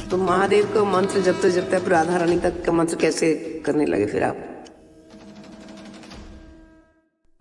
तो महादेव का मंत्र जपते जपते आप राधा रानी तक का मंत्र कैसे करने लगे फिर आप?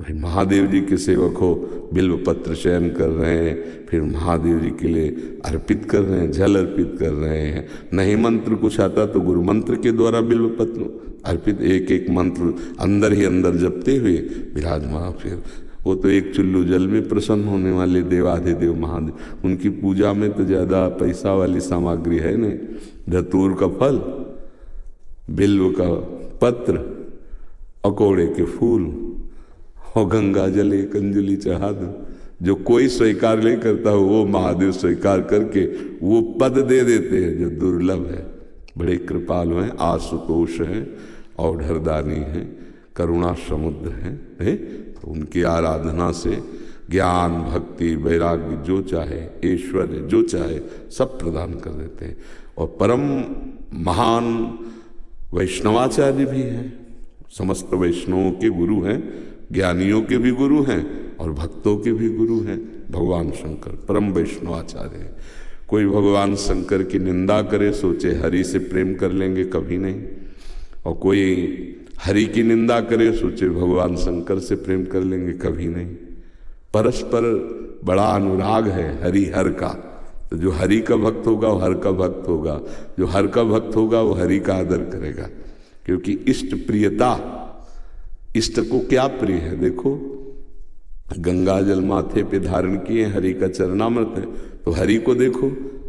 भाई महादेव जी के सेवक हो, बिल्व पत्र चयन कर रहे हैं, फिर महादेव जी के लिए अर्पित कर रहे हैं, जल अर्पित कर रहे हैं। नहीं मंत्र कुछ आता तो गुरु मंत्र के द्वारा बिल्व पत्र अर्पित, एक एक मंत्र अंदर ही अंदर जपते हुए विराजमान। फिर वो तो एक चुल्लू जल में प्रसन्न होने वाले देवाधिदेव महादेव, उनकी पूजा में तो ज़्यादा पैसा वाली सामग्री है नहीं। धतूर का फल, बिल्व का पत्र, अकोड़े के फूल और गंगा जल एक अंजलि चढ़ा दो। जो कोई स्वीकार नहीं करता हो वो महादेव स्वीकार करके वो पद दे देते हैं जो दुर्लभ है। बड़े कृपालु हैं, आशुतोष हैं, औढ़रदानी हैं, करुणा समुद्र हैं। तो उनकी आराधना से ज्ञान, भक्ति, वैराग्य जो चाहे, ऐश्वर्य जो चाहे सब प्रदान कर देते हैं। और परम महान वैष्णवाचार्य भी हैं, समस्त वैष्णवों के गुरु हैं, ज्ञानियों के भी गुरु हैं और भक्तों के भी गुरु हैं। भगवान शंकर परम वैष्णवाचार्य हैं। कोई भगवान शंकर की निंदा करे सोचे हरि से प्रेम कर लेंगे, कभी नहीं। और कोई हरि की निंदा करे सोचे भगवान शंकर से प्रेम कर लेंगे, कभी नहीं। परस्पर बड़ा अनुराग है हरि हर का। तो जो हरि का भक्त होगा वो हर का भक्त होगा, जो हर का भक्त होगा वो हरि का आदर करेगा। क्योंकि इष्ट प्रियता, इष्ट को क्या प्रिय है? देखो गंगा जल माथे पे धारण किए, हरि का चरणामृत है, तो हरि को देखो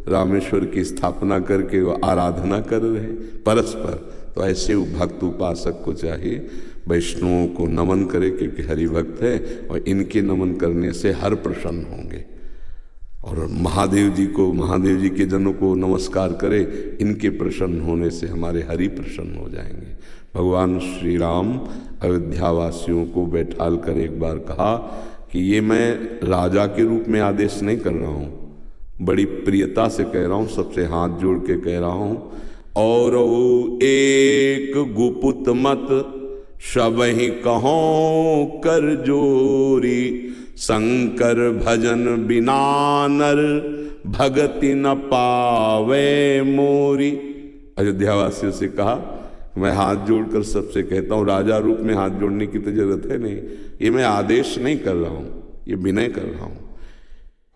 रामेश्वर की स्थापना करके वो आराधना कर रहे परस्पर। तो ऐसे भक्त उपासक को चाहिए वैष्णवों को नमन करे, क्योंकि हरि भक्त है और इनके नमन करने से हर प्रसन्न होंगे। और महादेव जी को, महादेव जी के जनों को नमस्कार करे, इनके प्रसन्न होने से हमारे हरि प्रसन्न हो जाएंगे। भगवान श्री राम अयोध्यावासियों को बैठाल कर एक बार कहा कि ये मैं राजा के रूप में आदेश नहीं कर रहा हूँ, बड़ी प्रियता से कह रहा हूँ, सबसे हाथ जोड़ के कह रहा हूँ। और एक गुपुत मत सबहि कहों कर जोरी, शंकर भजन बिना नर भगति न पावे मोरी। अयोध्यावासियों से कहा मैं हाथ जोड़कर सबसे कहता हूँ, राजा रूप में हाथ जोड़ने की तो जरूरत है नहीं, ये मैं आदेश नहीं कर रहा हूँ, ये विनय कर रहा हूँ।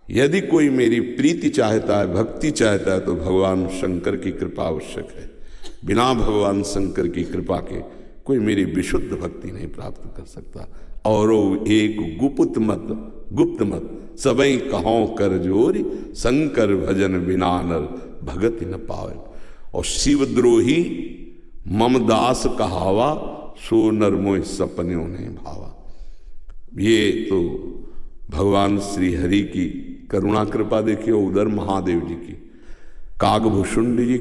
यदि कोई मेरी प्रीति चाहता है, भक्ति चाहता है, तो भगवान शंकर की कृपा आवश्यक है। बिना भगवान शंकर की कृपा के कोई मेरी विशुद्ध भक्ति नहीं प्राप्त कर सकता। और एक गुप्त मत, गुप्त मत सबई कहों कर जोरी, शंकर भजन बिना नर भगति न पावे। और शिवद्रोही मम दास कहावा, सो नर मोह सपन्यों ने भावा। ये तो भगवान श्री हरि की करुणा कृपा देखिए। उधर महादेव जी की, कागभूषुंड जी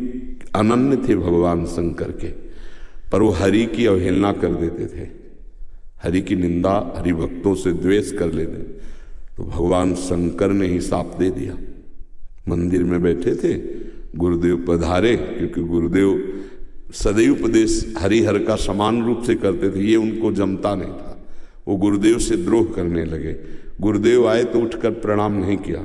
अनन्य थे भगवान शंकर के, पर वो हरि की अवहेलना कर देते थे, हरि की निंदा, हरि भक्तों से द्वेष कर लेते। तो भगवान शंकर ने ही साप दे दिया। मंदिर में बैठे थे, गुरुदेव पधारे, क्योंकि गुरुदेव सदैव उपदेश हरिहर का समान रूप से करते थे, ये उनको जमता नहीं था। वो गुरुदेव से द्रोह करने लगे। गुरुदेव आए तो उठकर प्रणाम नहीं किया।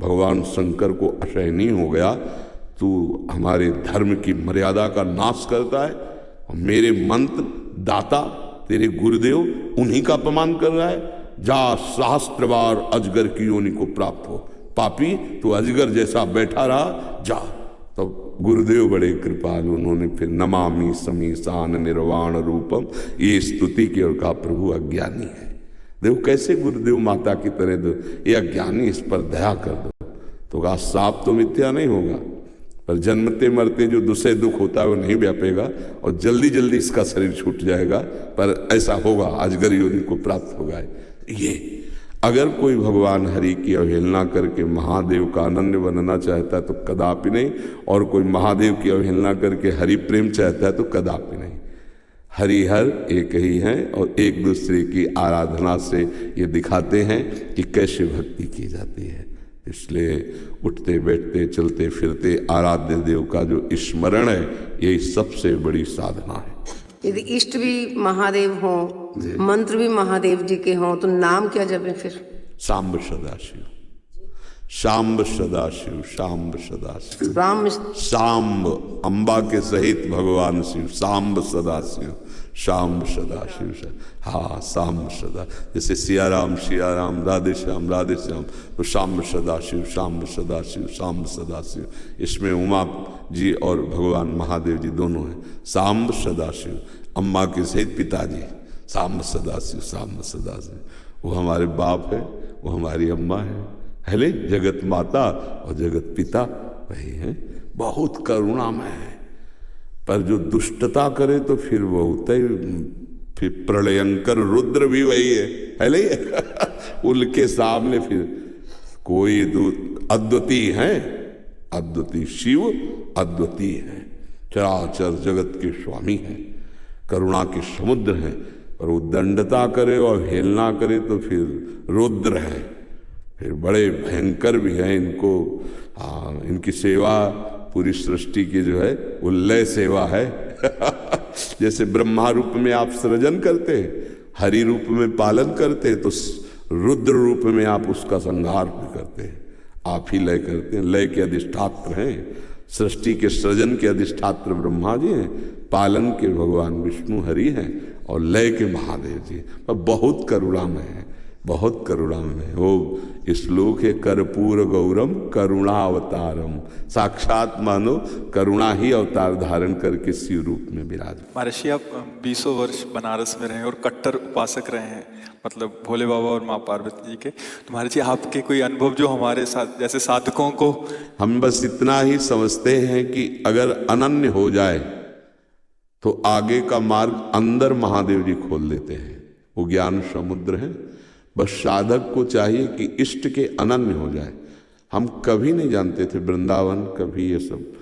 भगवान शंकर को असहनीय हो गया, तू हमारे धर्म की मर्यादा का नाश करता है और मेरे मंत्र दाता तेरे गुरुदेव उन्हीं का अपमान कर रहा है। जा सहस्त्र बार अजगर की योनि को प्राप्त हो, पापी तू अजगर जैसा बैठा रहा, जा। तो गुरुदेव बड़े कृपालु, उन्होंने फिर नमामि समीशान निर्वाण रूपम ये स्तुति की और कहा प्रभु अज्ञानी है। देखो कैसे गुरुदेव माता की तरह दो, ये अज्ञानी, इस पर दया कर दो। तो कहा साप तो मिथ्या नहीं होगा, पर जन्मते मरते जो दूसरे दुख होता है वो नहीं व्यापेगा और जल्दी जल्दी इसका शरीर छूट जाएगा, पर ऐसा होगा, अजगर योनि को प्राप्त होगा। ये अगर कोई भगवान हरि की अवहेलना करके महादेव का अनन्य बनना चाहता है तो कदापि नहीं, और कोई महादेव की अवहेलना करके हरि प्रेम चाहता है तो कदापि नहीं। हरिहर एक ही हैं और एक दूसरे की आराधना से ये दिखाते हैं कि कैसे भक्ति की जाती है। इसलिए उठते बैठते चलते फिरते आराध्य देव का जो स्मरण है, यही सबसे बड़ी साधना है। यदि इष्ट भी महादेव हों, मंत्र भी महादेव जी के हों, तो नाम क्या जपें फिर? सांब सदाशिव। शाम्ब सदाशिव, शाम्ब सदाशिव, राम शाम्ब अम्बा के सहित भगवान शिव, शाम्ब सदाशिव, शाम्ब सदाशिव। हाँ, शाम्ब सदा, जैसे सिया राम, राधे श्याम, तो शाम्ब सदाशिव, शाम्ब सदाशिव, शाम्ब सदाशिव। इसमें उमा जी और भगवान महादेव जी दोनों हैं। शाम्ब सदाशिव, अम्बा के सहित पिताजी, शाम्ब सदाशिव, शाम्ब सदाशिव। वो हमारे बाप है, वो हमारी अम्मा है ले, जगत माता और जगत पिता वही है। बहुत करुणामय है, पर जो दुष्टता करे तो फिर बहुत ही, फिर प्रलयंकर रुद्र भी वही है ले। उनके सामने फिर कोई अद्वितीय है, अद्वितीय शिव अद्वितीय है, चराचर जगत के स्वामी हैं, करुणा के समुद्र हैं। पर वो दंडता करे और हेलना करे तो फिर रुद्र है, फिर बड़े भयंकर भी हैं। इनको इनकी सेवा पूरी सृष्टि की जो है उल्लय सेवा है। जैसे ब्रह्मा रूप में आप सृजन करते हैं, हरि रूप में पालन करते हैं, तो रुद्र रूप में आप उसका संहार भी करते हैं, आप ही लय करते हैं। लय के अधिष्ठात्र हैं, सृष्टि के सृजन के अधिष्ठात्र ब्रह्मा जी हैं, पालन के भगवान विष्णु हरि हैं, और लय के महादेव जी। पर बहुत करुणामय है, बहुत करुणामय है। वो श्लोक है, कर्पूर गौरम करुणावतारम, साक्षात मानो करुणा ही अवतार धारण करके शिव रूप में विराज। महर्षि, आप 20 वर्ष बनारस में रहे और कट्टर उपासक रहे हैं, मतलब भोले बाबा और माँ पार्वती जी के। तो महर्षि, आपके कोई अनुभव जो हमारे साथ जैसे साधकों को, हम बस इतना ही समझते हैं कि अगर अनन्य हो जाए तो आगे का मार्ग अंदर महादेव जी खोल देते हैं। वो ज्ञान समुद्र है, बस साधक को चाहिए कि इष्ट के अनन्य हो जाए। हम कभी नहीं जानते थे वृंदावन, कभी ये सब